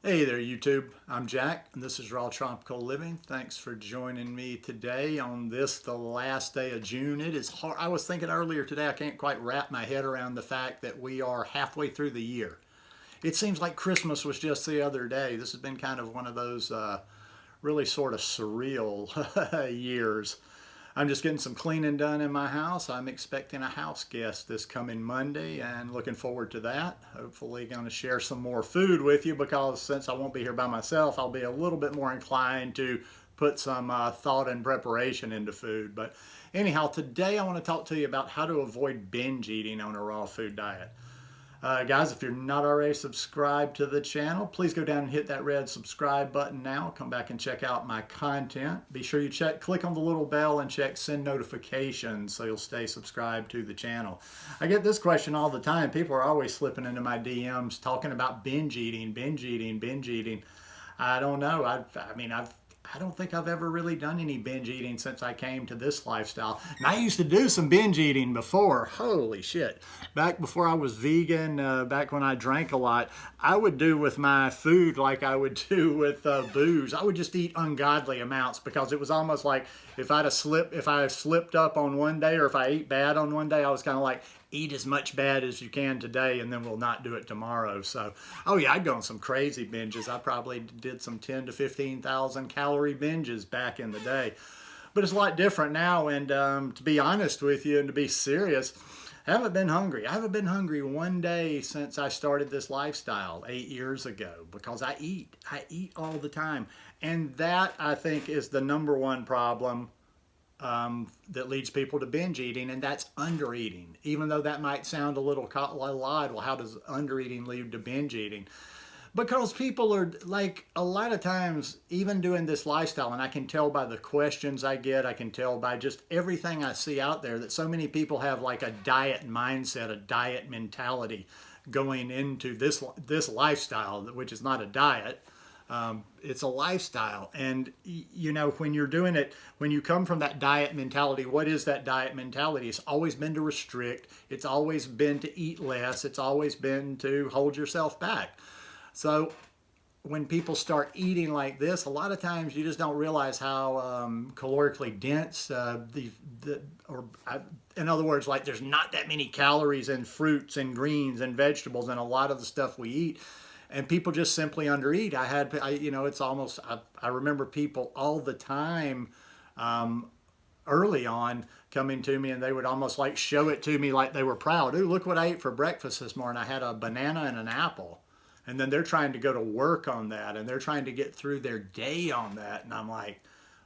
Hey there, YouTube. I'm Jack, and this is Raw Tropical Living. Thanks for joining me today on the last day of June. It is hard. I was thinking earlier today, I can't quite wrap my head around the fact that we are halfway through the year. It seems like Christmas was just the other day. This has been kind of one of those really sort of surreal years. I'm just getting some cleaning done in my house. I'm expecting a house guest this coming Monday and looking forward to that. Hopefully going to share some more food with you because since I won't be here by myself, I'll be a little bit more inclined to put some thought and preparation into food. But anyhow, today I want to talk to you about how to avoid binge eating on a raw food diet. Guys, if you're not already subscribed to the channel, please go down and hit that red subscribe button now. Come back and check out my content. Be sure you click on the little bell and check send notifications so you'll stay subscribed to the channel. I get this question all the time. People are always slipping into my DMs talking about binge eating, binge eating, binge eating. I don't know. I don't think I've ever really done any binge eating since I came to this lifestyle. And I used to do some binge eating before. Holy shit. Back before I was vegan, back when I drank a lot, I would do with my food like I would do with booze. I would just eat ungodly amounts because it was almost like if I slipped up on one day or if I ate bad on one day, I was kind of like, eat as much bad as you can today and then we'll not do it tomorrow. So, oh yeah, I'd go on some crazy binges. I probably did some 10 to 15,000 calorie binges back in the day. But it's a lot different now, and to be honest with you and to be serious, I haven't been hungry. I haven't been hungry one day since I started this lifestyle 8 years ago because I eat. I eat all the time. And that, I think, is the number one problem that leads people to binge eating, and that's under eating. Even though that might sound a little odd, well, how does under eating lead to binge eating? Because people are like, a lot of times, even doing this lifestyle, and I can tell by the questions I get, I can tell by just everything I see out there that so many people have like a diet mindset, a diet mentality going into this lifestyle, which is not a diet. It's a lifestyle. And, you know, when you're doing it, when you come from that diet mentality, what is that diet mentality? It's always been to restrict. It's always been to eat less. It's always been to hold yourself back. So when people start eating like this, a lot of times you just don't realize how calorically dense in other words, like there's not that many calories in fruits and greens and vegetables and a lot of the stuff we eat. And people just simply undereat. I remember people all the time early on coming to me and they would almost like show it to me like they were proud. Ooh, look what I ate for breakfast this morning. I had a banana and an apple. And then they're trying to go to work on that and they're trying to get through their day on that. And I'm like,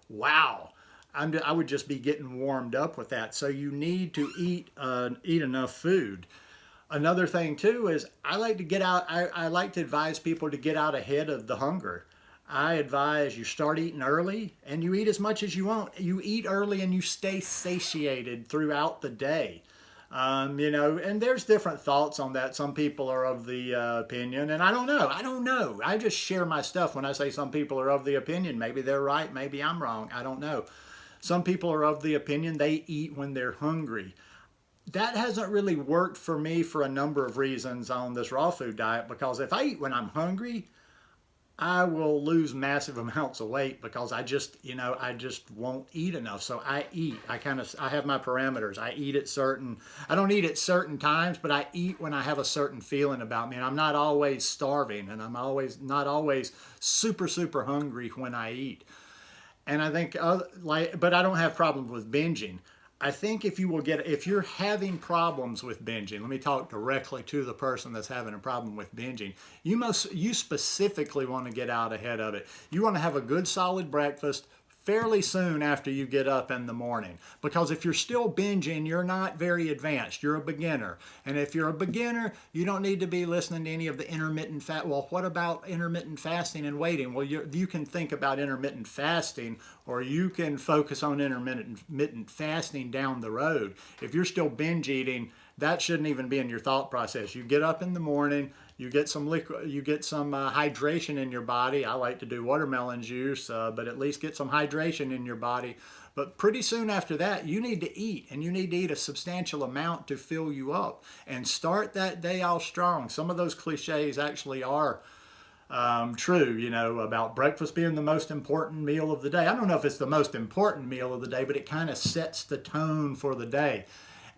wow. I would just be getting warmed up with that. So you need to eat enough food. Another thing too is I like to get out. I like to advise people to get out ahead of the hunger. I advise you start eating early and you eat as much as you want. You eat early and you stay satiated throughout the day. And there's different thoughts on that. Some people are of the opinion, and I don't know. I just share my stuff when I say some people are of the opinion. Maybe they're right. Maybe I'm wrong. I don't know. Some people are of the opinion they eat when they're hungry. That hasn't really worked for me for a number of reasons on this raw food diet because if I eat when I'm hungry, I will lose massive amounts of weight because I just won't eat enough. So I eat. I have my parameters. I don't eat at certain times, but I eat when I have a certain feeling about me. And I'm not always starving and I'm not always super, super hungry when I eat. And I think, but I don't have problems with binging. I think if you're having problems with binging, let me talk directly to the person that's having a problem with binging. You specifically want to get out ahead of it. You want to have a good solid breakfast fairly soon after you get up in the morning. Because if you're still binging, you're not very advanced. You're a beginner. And if you're a beginner, you don't need to be listening to any of the intermittent well, what about intermittent fasting and waiting? Well, you can think about intermittent fasting or you can focus on intermittent fasting down the road. If you're still binge eating, that shouldn't even be in your thought process. You get up in the morning, you get some liquid, you get some hydration in your body. I like to do watermelon juice, but at least get some hydration in your body. But pretty soon after that, you need to eat, and you need to eat a substantial amount to fill you up and start that day off strong. Some of those cliches actually are true, about breakfast being the most important meal of the day. I don't know if it's the most important meal of the day, but it kind of sets the tone for the day.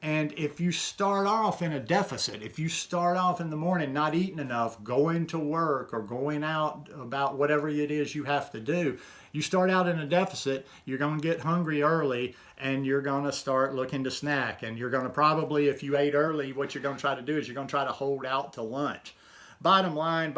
And if you start off in a deficit, if you start off in the morning not eating enough, going to work or going out about whatever it is you have to do, you start out in a deficit, you're going to get hungry early and you're going to start looking to snack. And you're going to probably, if you ate early, what you're going to try to do is you're going to try to hold out to lunch. Bottom line,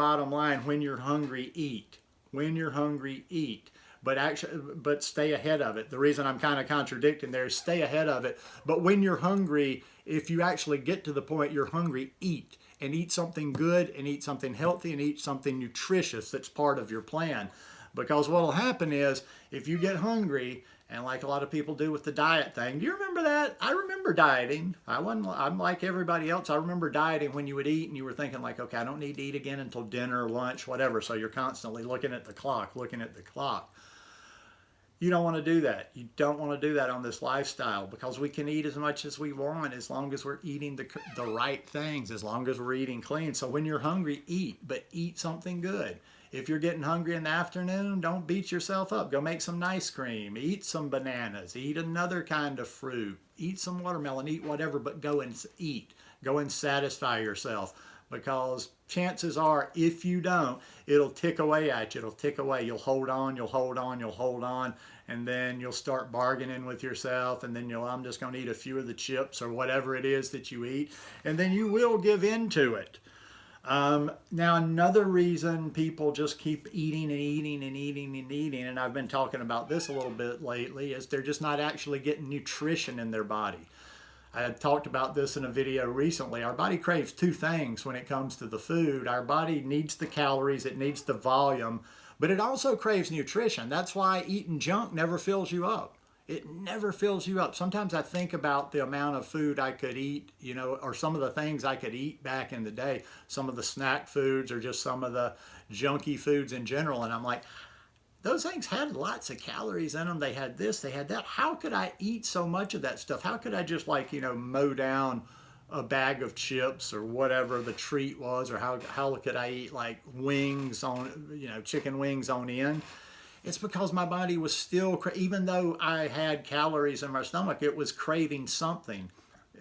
when you're hungry, eat. When you're hungry, eat. But stay ahead of it. The reason I'm kind of contradicting there is stay ahead of it. But when you're hungry, if you actually get to the point you're hungry, eat. And eat something good and eat something healthy and eat something nutritious that's part of your plan. Because what will happen is if you get hungry, and like a lot of people do with the diet thing, do you remember that? I remember dieting. I'm like everybody else. I remember dieting when you would eat and you were thinking like, okay, I don't need to eat again until dinner or lunch, whatever. So you're constantly looking at the clock. You don't want to do that. You don't want to do that on this lifestyle because we can eat as much as we want as long as we're eating the right things, as long as we're eating clean. So when you're hungry, eat, but eat something good. If you're getting hungry in the afternoon, don't beat yourself up. Go make some ice cream, eat some bananas, eat another kind of fruit, eat some watermelon, eat whatever, but go and eat. Go and satisfy yourself. Because chances are, if you don't, it'll tick away at you. It'll tick away. You'll hold on, and then you'll start bargaining with yourself, and then I'm just going to eat a few of the chips or whatever it is that you eat, and then you will give in to it. Now, another reason people just keep eating and eating and eating and eating, and I've been talking about this a little bit lately, is they're just not actually getting nutrition in their body. I had talked about this in a video recently. Our body craves two things when it comes to the food. Our body needs the calories, it needs the volume, but it also craves nutrition. That's why eating junk never fills you up. It never fills you up. Sometimes I think about the amount of food I could eat, or some of the things I could eat back in the day, some of the snack foods or just some of the junky foods in general. And I'm like, those things had lots of calories in them. They had this, they had that. How could I eat so much of that stuff? How could I just mow down a bag of chips or whatever the treat was? Or how could I eat like wings on, chicken wings on end? It's because my body was still, even though I had calories in my stomach, it was craving something.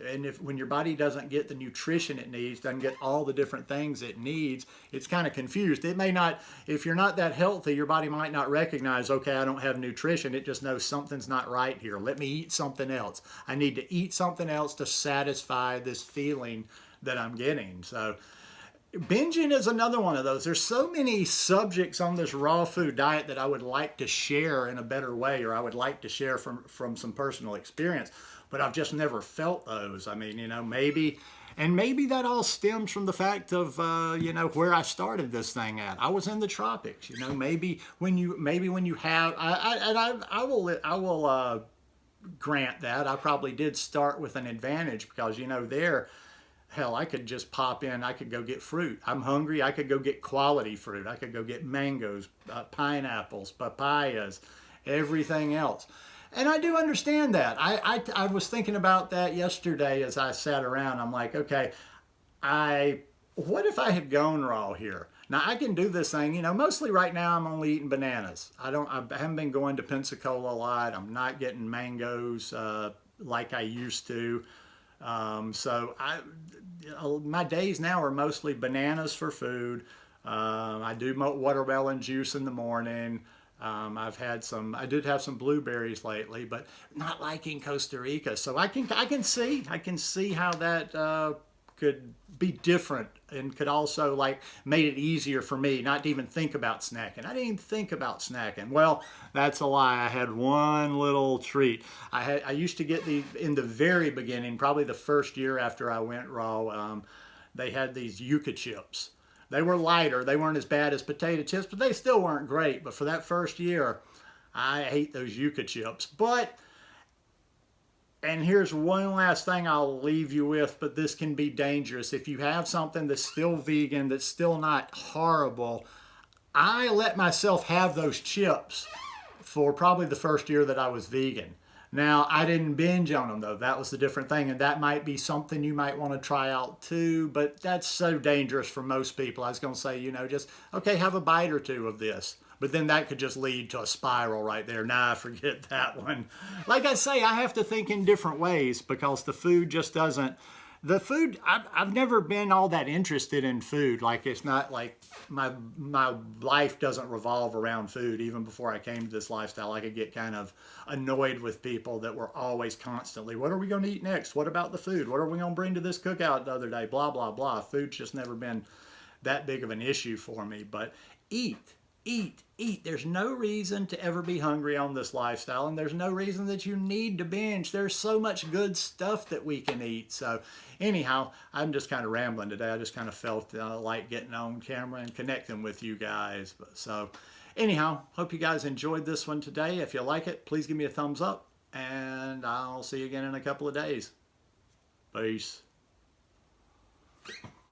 And when your body doesn't get the nutrition it needs, doesn't get all the different things it needs, it's kind of confused. It may not, if you're not that healthy, your body might not recognize, okay, I don't have nutrition. It just knows something's not right here. Let me eat something else. I need to eat something else to satisfy this feeling that I'm getting. So binging is another one of those. There's so many subjects on this raw food diet that I would like to share in a better way, or I would like to share from some personal experience, but I've just never felt those. I mean, maybe that all stems from the fact of, where I started this thing at. I was in the tropics, maybe when you have, I will grant that I probably did start with an advantage because, there, hell, I could just pop in. I could go get fruit. I'm hungry. I could go get quality fruit. I could go get mangoes, pineapples, papayas, everything else. And I do understand that. I was thinking about that yesterday as I sat around. I'm like, okay, what if I had gone raw here? Now I can do this thing, mostly right now I'm only eating bananas. I haven't been going to Pensacola a lot. I'm not getting mangoes like I used to. So my days now are mostly bananas for food. I do watermelon juice in the morning. I did have some blueberries lately, but not like in Costa Rica. So I can see how that could be different and could also made it easier for me not to even think about snacking. I didn't even think about snacking. Well, that's a lie. I had one little treat. I used to get in the very beginning, probably the first year after I went raw, they had these yuca chips. They were lighter. They weren't as bad as potato chips, but they still weren't great. But for that first year, I ate those yuca chips. And here's one last thing I'll leave you with, but this can be dangerous. If you have something that's still vegan, that's still not horrible, I let myself have those chips for probably the first year that I was vegan. Now, I didn't binge on them though. That was the different thing. And that might be something you might want to try out too, but that's so dangerous for most people. I was going to say, just, okay, have a bite or two of this. But then that could just lead to a spiral right there. Nah, forget that one. Like I say, I have to think in different ways because the food just doesn't. The food, I've never been all that interested in food. Like, it's not like my life doesn't revolve around food. Even before I came to this lifestyle, I could get kind of annoyed with people that were always constantly, what are we going to eat next? What about the food? What are we going to bring to this cookout the other day? Blah, blah, blah. Food's just never been that big of an issue for me. But eat. Eat, eat. There's no reason to ever be hungry on this lifestyle, and there's no reason that you need to binge. There's so much good stuff that we can eat. So anyhow, I'm just kind of rambling today. I just kind of felt like getting on camera and connecting with you guys. So anyhow, hope you guys enjoyed this one today. If you like it, please give me a thumbs up, and I'll see you again in a couple of days. Peace.